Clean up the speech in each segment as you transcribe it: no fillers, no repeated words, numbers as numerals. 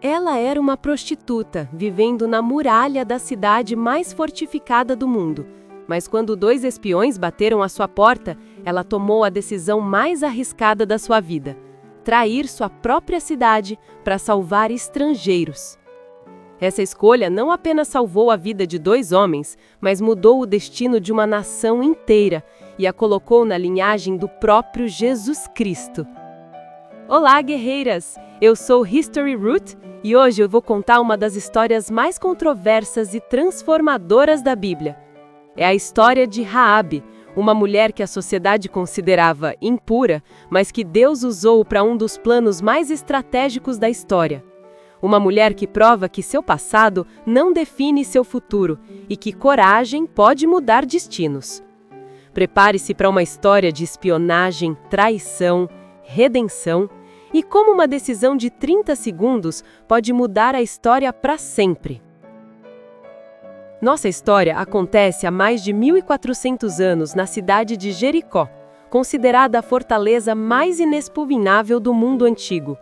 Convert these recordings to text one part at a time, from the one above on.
Ela era uma prostituta, vivendo na muralha da cidade mais fortificada do mundo. Mas quando dois espiões bateram à sua porta, ela tomou a decisão mais arriscada da sua vida: trair sua própria cidade para salvar estrangeiros. Essa escolha não apenas salvou a vida de dois homens, mas mudou o destino de uma nação inteira e a colocou na linhagem do próprio Jesus Cristo. Olá, guerreiras! Eu sou History Ruth e hoje eu vou contar uma das histórias mais controversas e transformadoras da Bíblia. É a história de Raabe, uma mulher que a sociedade considerava impura, mas que Deus usou para um dos planos mais estratégicos da história. Uma mulher que prova que seu passado não define seu futuro e que coragem pode mudar destinos. Prepare-se para uma história de espionagem, traição, redenção e como uma decisão de 30 segundos pode mudar a história para sempre. Nossa história acontece há mais de 1.400 anos na cidade de Jericó, considerada a fortaleza mais inexpugnável do mundo antigo.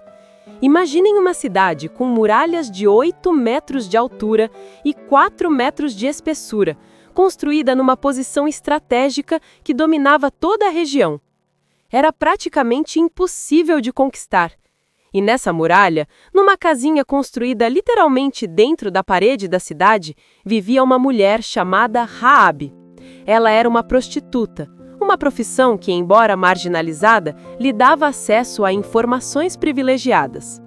Imaginem uma cidade com muralhas de 8 metros de altura e 4 metros de espessura, construída numa posição estratégica que dominava toda a região. Era praticamente impossível de conquistar. E nessa muralha, numa casinha construída literalmente dentro da parede da cidade, vivia uma mulher chamada Raabe. Ela era uma prostituta, uma profissão que, embora marginalizada, lhe dava acesso a informações privilegiadas.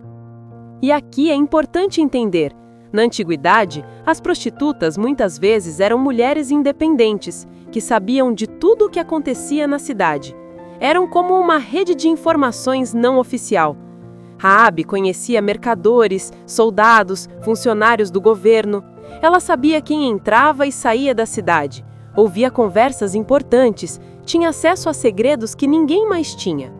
E aqui é importante entender: na antiguidade, as prostitutas muitas vezes eram mulheres independentes, que sabiam de tudo o que acontecia na cidade. Eram como uma rede de informações não oficial. Raabe conhecia mercadores, soldados, funcionários do governo. Ela sabia quem entrava e saía da cidade, ouvia conversas importantes, tinha acesso a segredos que ninguém mais tinha.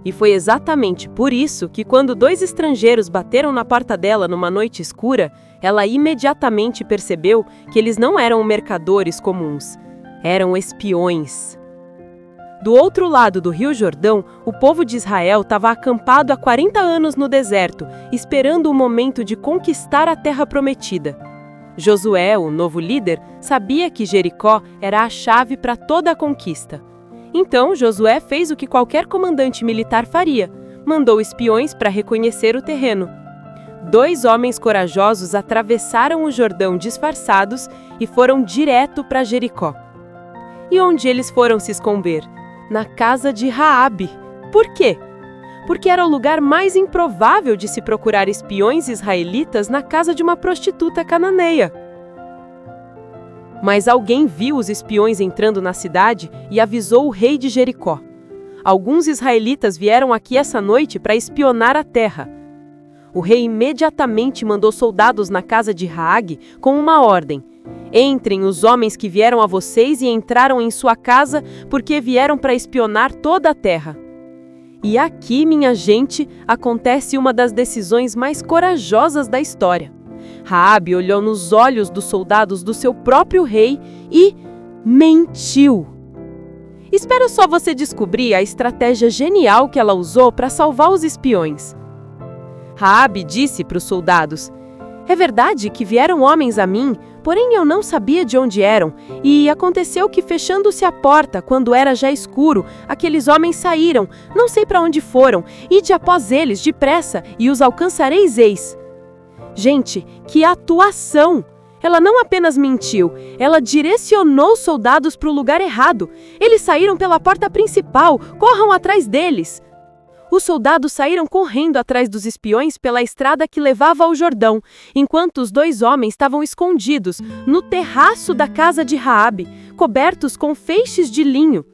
E foi exatamente por isso que, quando dois estrangeiros bateram na porta dela numa noite escura, ela imediatamente percebeu que eles não eram mercadores comuns, eram espiões. Do outro lado do Rio Jordão, o povo de Israel estava acampado há 40 anos no deserto, esperando o momento de conquistar a terra prometida. Josué, o novo líder, sabia que Jericó era a chave para toda a conquista. Então, Josué fez o que qualquer comandante militar faria: mandou espiões para reconhecer o terreno. 2 homens corajosos atravessaram o Jordão disfarçados e foram direto para Jericó. E onde eles foram se esconder? Na casa de Raabe. Por quê? Porque era o lugar mais improvável de se procurar espiões israelitas na casa de uma prostituta cananeia. Mas alguém viu os espiões entrando na cidade e avisou o rei de Jericó. Alguns israelitas vieram aqui essa noite para espionar a terra. O rei imediatamente mandou soldados na casa de Raabe com uma ordem: entrem os homens que vieram a vocês e entraram em sua casa porque vieram para espionar toda a terra. E aqui, minha gente, acontece uma das decisões mais corajosas da história. Raabe olhou nos olhos dos soldados do seu próprio rei e mentiu. Espero só você descobrir a estratégia genial que ela usou para salvar os espiões. Raabe disse para os soldados: é verdade que vieram homens a mim, porém eu não sabia de onde eram, e aconteceu que, fechando-se a porta, quando era já escuro, aqueles homens saíram, não sei para onde foram, ide após eles, depressa, e os alcançareis eis. Gente, que atuação! Ela não apenas mentiu, ela direcionou os soldados para o lugar errado. Eles saíram pela porta principal, corram atrás deles. Os soldados saíram correndo atrás dos espiões pela estrada que levava ao Jordão, enquanto os 2 homens estavam escondidos no terraço da casa de Raabe, cobertos com feixes de linho.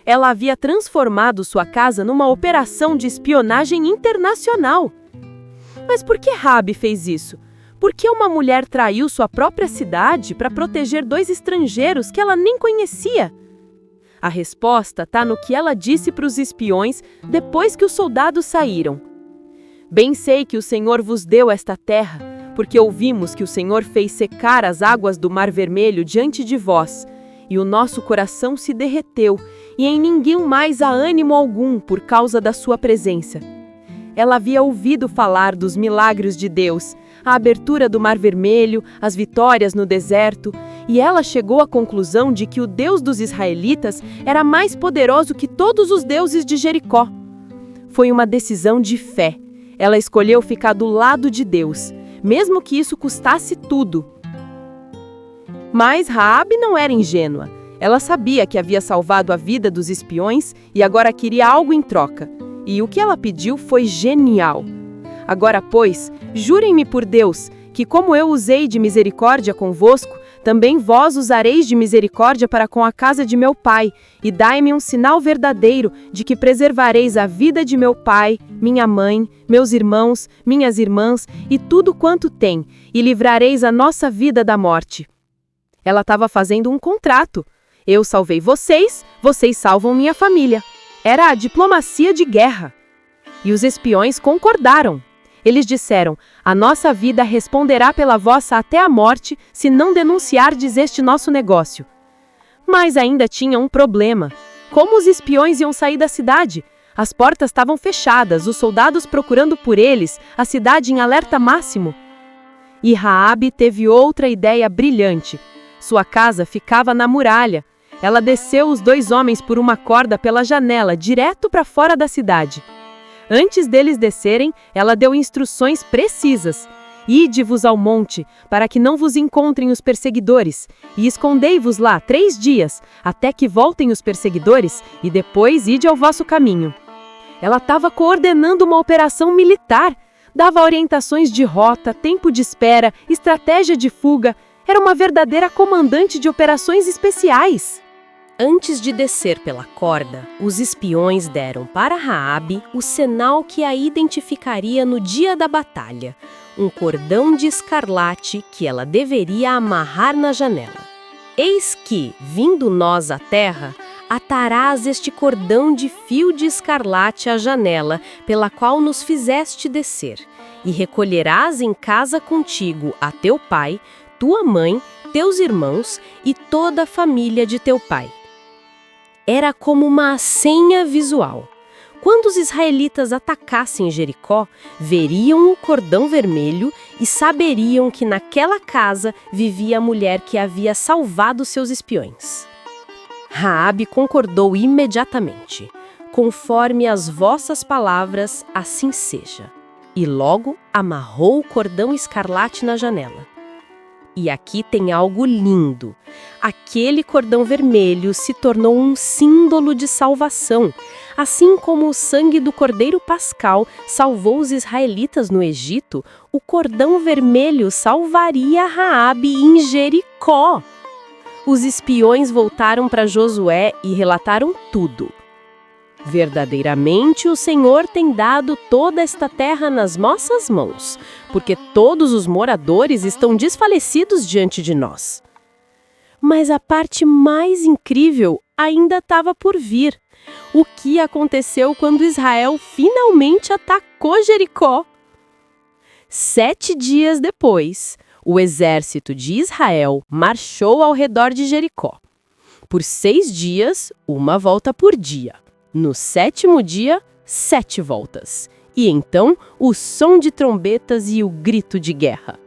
Ela havia transformado sua casa numa operação de espionagem internacional. Mas por que Raabe fez isso? Por que uma mulher traiu sua própria cidade para proteger 2 estrangeiros que ela nem conhecia? A resposta está no que ela disse para os espiões depois que os soldados saíram. Bem sei que o Senhor vos deu esta terra, porque ouvimos que o Senhor fez secar as águas do Mar Vermelho diante de vós, e o nosso coração se derreteu, e em ninguém mais há ânimo algum por causa da sua presença. Ela havia ouvido falar dos milagres de Deus, a abertura do Mar Vermelho, as vitórias no deserto, e ela chegou à conclusão de que o Deus dos israelitas era mais poderoso que todos os deuses de Jericó. Foi uma decisão de fé. Ela escolheu ficar do lado de Deus, mesmo que isso custasse tudo. Mas Raabe não era ingênua. Ela sabia que havia salvado a vida dos espiões e agora queria algo em troca. E o que ela pediu foi genial. Agora, pois, jurem-me por Deus, que como eu usei de misericórdia convosco, também vós usareis de misericórdia para com a casa de meu pai, e dai-me um sinal verdadeiro de que preservareis a vida de meu pai, minha mãe, meus irmãos, minhas irmãs e tudo quanto tem, e livrareis a nossa vida da morte. Ela estava fazendo um contrato. Eu salvei vocês, vocês salvam minha família. Era a diplomacia de guerra. E os espiões concordaram. Eles disseram: a nossa vida responderá pela vossa até a morte, se não denunciardes este nosso negócio. Mas ainda tinha um problema. Como os espiões iam sair da cidade? As portas estavam fechadas, os soldados procurando por eles, a cidade em alerta máximo. E Raabe teve outra ideia brilhante. Sua casa ficava na muralha. Ela desceu os 2 homens por uma corda pela janela, direto para fora da cidade. Antes deles descerem, ela deu instruções precisas. Ide-vos ao monte, para que não vos encontrem os perseguidores, e escondei-vos lá 3 dias, até que voltem os perseguidores, e depois ide ao vosso caminho. Ela estava coordenando uma operação militar, dava orientações de rota, tempo de espera, estratégia de fuga. Era uma verdadeira comandante de operações especiais. Antes de descer pela corda, os espiões deram para Raabe o sinal que a identificaria no dia da batalha, um cordão de escarlate que ela deveria amarrar na janela. Eis que, vindo nós à terra, atarás este cordão de fio de escarlate à janela, pela qual nos fizeste descer, e recolherás em casa contigo a teu pai, tua mãe, teus irmãos e toda a família de teu pai. Era como uma senha visual. Quando os israelitas atacassem Jericó, veriam o cordão vermelho e saberiam que naquela casa vivia a mulher que havia salvado seus espiões. Raabe concordou imediatamente. Conforme as vossas palavras, assim seja. E logo amarrou o cordão escarlate na janela. E aqui tem algo lindo. Aquele cordão vermelho se tornou um símbolo de salvação. Assim como o sangue do Cordeiro Pascal salvou os israelitas no Egito, o cordão vermelho salvaria Raabe em Jericó. Os espiões voltaram para Josué e relataram tudo. Verdadeiramente o Senhor tem dado toda esta terra nas nossas mãos, porque todos os moradores estão desfalecidos diante de nós. Mas a parte mais incrível ainda estava por vir. O que aconteceu quando Israel finalmente atacou Jericó? 7 dias depois, o exército de Israel marchou ao redor de Jericó. Por 6 dias, uma volta por dia. No 7º dia, 7 voltas. E então, o som de trombetas e o grito de guerra.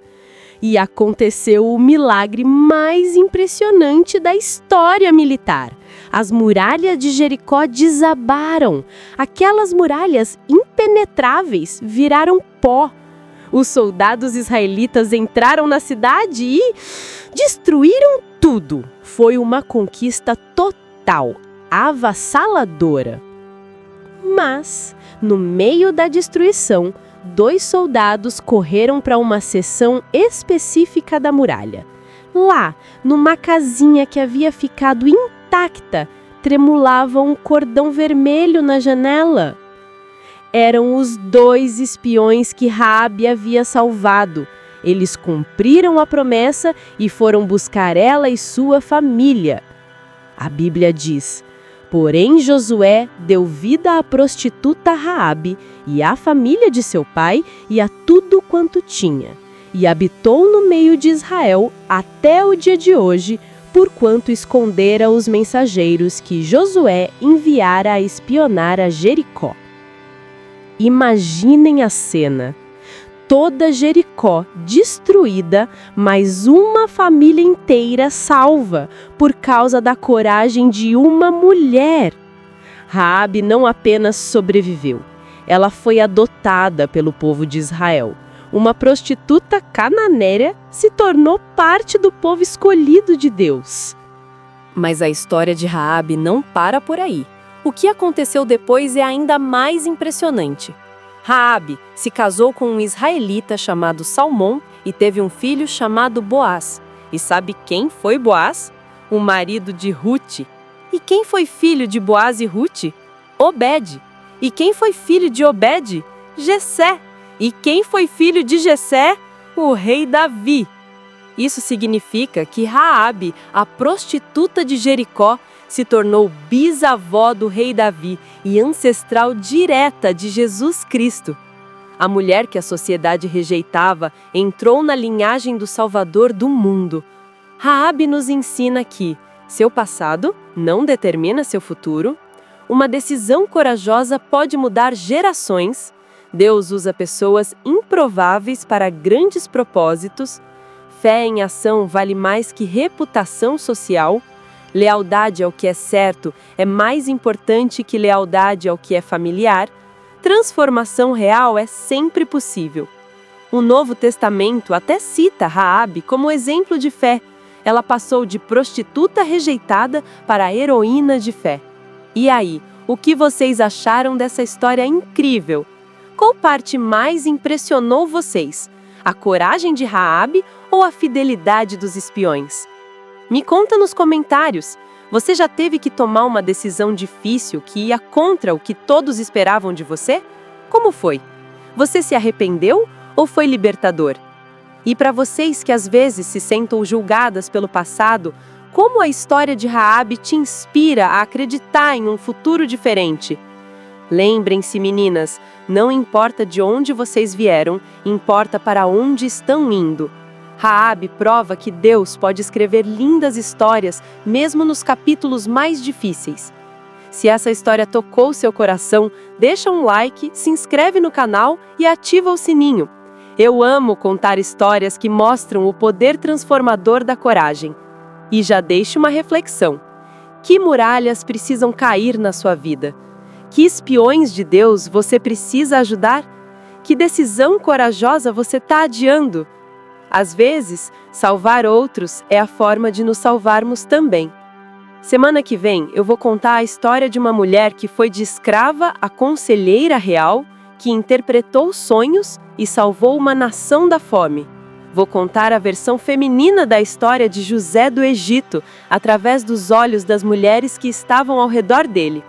E aconteceu o milagre mais impressionante da história militar. As muralhas de Jericó desabaram. Aquelas muralhas impenetráveis viraram pó. Os soldados israelitas entraram na cidade e destruíram tudo. Foi uma conquista total, avassaladora. Mas, no meio da destruição, 2 soldados correram para uma seção específica da muralha. Lá, numa casinha que havia ficado intacta, tremulava um cordão vermelho na janela. Eram os 2 espiões que Raabe havia salvado. Eles cumpriram a promessa e foram buscar ela e sua família. A Bíblia diz: porém Josué deu vida à prostituta Raabe e à família de seu pai e a tudo quanto tinha, e habitou no meio de Israel até o dia de hoje, porquanto escondera os mensageiros que Josué enviara a espionar a Jericó. Imaginem a cena. Toda Jericó destruída, mas uma família inteira salva por causa da coragem de uma mulher. Raabe não apenas sobreviveu, ela foi adotada pelo povo de Israel. Uma prostituta cananeia se tornou parte do povo escolhido de Deus. Mas a história de Raabe não para por aí. O que aconteceu depois é ainda mais impressionante. Raabe se casou com um israelita chamado Salmão e teve um filho chamado Boaz. E sabe quem foi Boaz? O marido de Rute. E quem foi filho de Boaz e Rute? Obed. E quem foi filho de Obed? Jessé. E quem foi filho de Jessé? O rei Davi. Isso significa que Raabe, a prostituta de Jericó, se tornou bisavó do rei Davi e ancestral direta de Jesus Cristo. A mulher que a sociedade rejeitava entrou na linhagem do Salvador do mundo. Raabe nos ensina que seu passado não determina seu futuro. Uma decisão corajosa pode mudar gerações. Deus usa pessoas improváveis para grandes propósitos. Fé em ação vale mais que reputação social. Lealdade ao que é certo é mais importante que lealdade ao que é familiar. Transformação real é sempre possível. O Novo Testamento até cita Raabe como exemplo de fé. Ela passou de prostituta rejeitada para heroína de fé. E aí, o que vocês acharam dessa história incrível? Qual parte mais impressionou vocês? A coragem de Raabe ou a fidelidade dos espiões? Me conta nos comentários. Você já teve que tomar uma decisão difícil que ia contra o que todos esperavam de você? Como foi? Você se arrependeu ou foi libertador? E para vocês que às vezes se sentam julgadas pelo passado, como a história de Raabe te inspira a acreditar em um futuro diferente? Lembrem-se, meninas, não importa de onde vocês vieram, importa para onde estão indo. Raabe prova que Deus pode escrever lindas histórias, mesmo nos capítulos mais difíceis. Se essa história tocou seu coração, deixa um like, se inscreve no canal e ativa o sininho. Eu amo contar histórias que mostram o poder transformador da coragem. E já deixo uma reflexão. Que muralhas precisam cair na sua vida? Que espiões de Deus você precisa ajudar? Que decisão corajosa você está adiando? Às vezes, salvar outros é a forma de nos salvarmos também. Semana que vem, eu vou contar a história de uma mulher que foi de escrava a conselheira real, que interpretou sonhos e salvou uma nação da fome. Vou contar a versão feminina da história de José do Egito, através dos olhos das mulheres que estavam ao redor dele.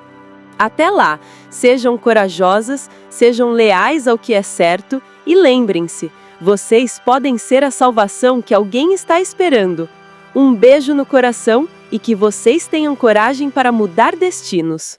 Até lá, sejam corajosas, sejam leais ao que é certo e lembrem-se, vocês podem ser a salvação que alguém está esperando. Um beijo no coração e que vocês tenham coragem para mudar destinos.